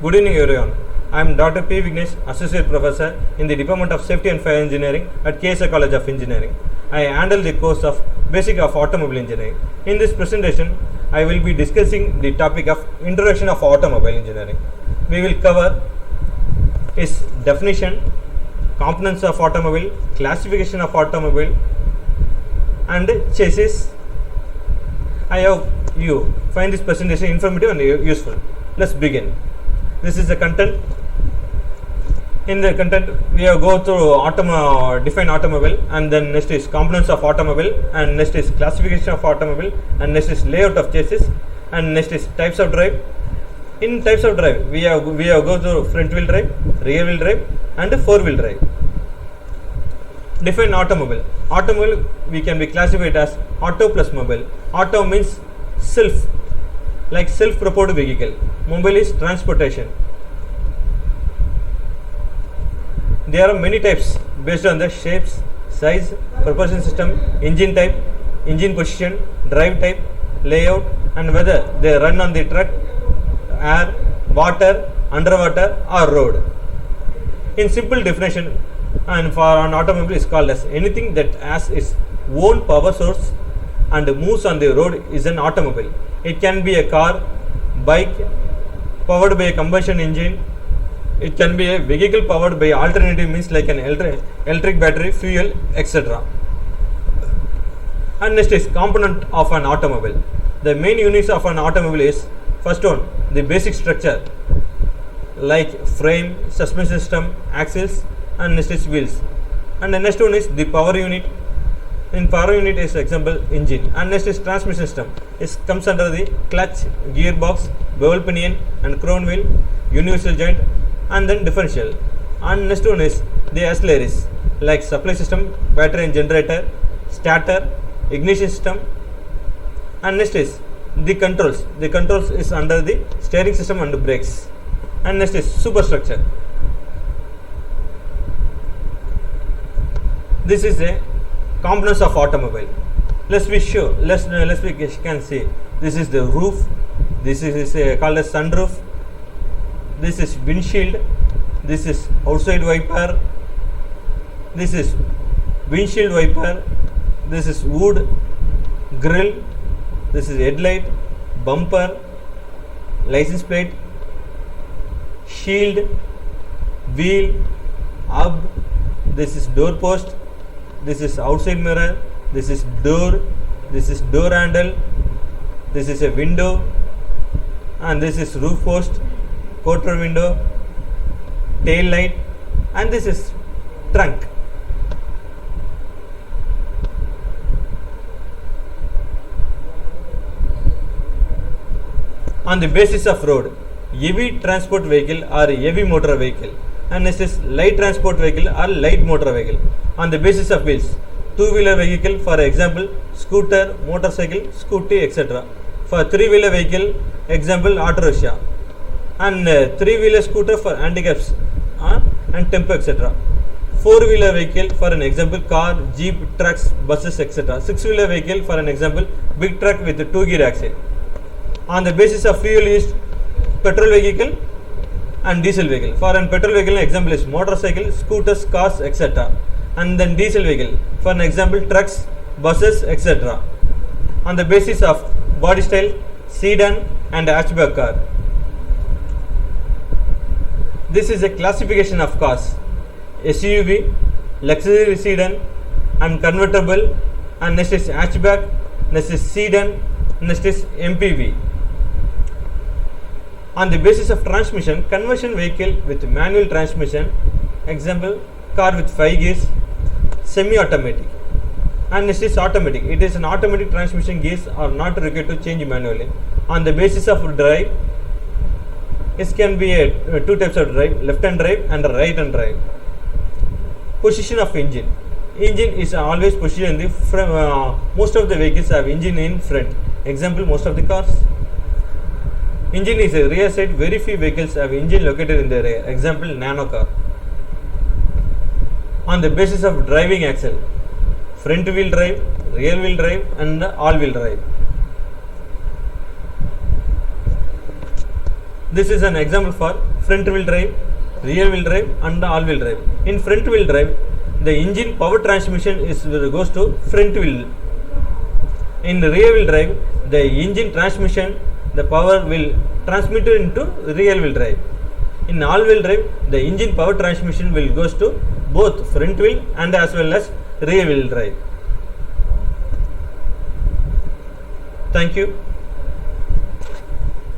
Good evening everyone. I am Dr. P. Vignesh, Associate Professor in the Department of Safety and Fire Engineering at KSA College of Engineering. I handle the course of Basic of Automobile Engineering. In this presentation, I will be discussing the topic of Introduction of Automobile Engineering. We will cover its definition, components of automobile, classification of automobile, and chassis. I hope you find this presentation informative and useful. Let's begin. This is the content. In the content, we have go through define automobile, and then next is components of automobile, and next is classification of automobile, and next is layout of chassis, and next is types of drive. In types of drive, we have go through front wheel drive, rear wheel drive, and four wheel drive. Define automobile. Automobile we can be classified as auto plus mobile. Auto means self, like self-propelled vehicle. Mobile is transportation. There are many types based on the shapes, size, propulsion system, engine type, engine position, drive type, layout, and whether they run on the track, air, water, underwater, or road. In simple definition, and for an automobile is called as anything that has its own power source and moves on the road is an automobile. It can be a car, bike, powered by a combustion engine. It can be a vehicle powered by alternative means like an electric battery, fuel, etc. And next is component of an automobile. The main units of an automobile is first one, the basic structure like frame, suspension system, axles, and next is wheels. And the next one is the power unit. In power unit is example engine, and next is transmission system. It comes under the clutch, gearbox, bevel pinion, and crown wheel, universal joint, and then differential. And next one is the auxiliaries like supply system, battery and generator, starter, ignition system. And next is the controls. The controls is under the steering system and brakes. And next is superstructure. This is a components of automobile. Let's be sure. Let's we can see. This is the roof. This is called as sunroof. This is windshield. This is outside wiper. This is windshield wiper. This is wood, grill. This is headlight, bumper, license plate, shield, wheel, hub. This is door post. This is outside mirror. This is door. This is door handle. This is a window, and this is roof post, quarter window, tail light, and this is trunk. On the basis of road, heavy transport vehicle or heavy motor vehicle, and this is light transport vehicle or light motor vehicle. On the basis of wheels, two-wheeler vehicle, for example scooter, motorcycle, scooty, etc. For three-wheeler vehicle, example auto rickshaw, and three-wheeler scooter for handicaps and tempo, etc. Four-wheeler vehicle for an example car, jeep, trucks, buses, etc. Six-wheeler vehicle for an example big truck with a two-gear axle. On the basis of fuel used, petrol vehicle and diesel vehicle. For an petrol vehicle, example is motorcycle, scooters, cars, etc. And then diesel vehicle, for an example trucks, buses, etc. On the basis of body style, sedan and hatchback car. This is a classification of cars: SUV, luxury sedan, and convertible, and next is hatchback, next is sedan, next is MPV. On the basis of transmission, conversion vehicle with manual transmission, example car with 5 gears, semi-automatic, and next is automatic. It is an automatic transmission, gears are not required to change manually. On the basis of drive, it can be two types of drive: left hand drive and right hand drive. Position of engine. Engine is always positioned in the front. Most of the vehicles have engine in front. Example, most of the cars. Engine is a rear side. Very few vehicles have engine located in the rear. Example, nano car. On the basis of driving axle, front wheel drive, rear wheel drive, and all wheel drive. This is an example for front wheel drive, rear wheel drive and all wheel drive. In front wheel drive, the engine power transmission goes to front wheel. In rear wheel drive, the engine transmission, the power will transmit into rear wheel drive. In all wheel drive, the engine power transmission will goes to both front wheel and as well as rear wheel drive. Thank you.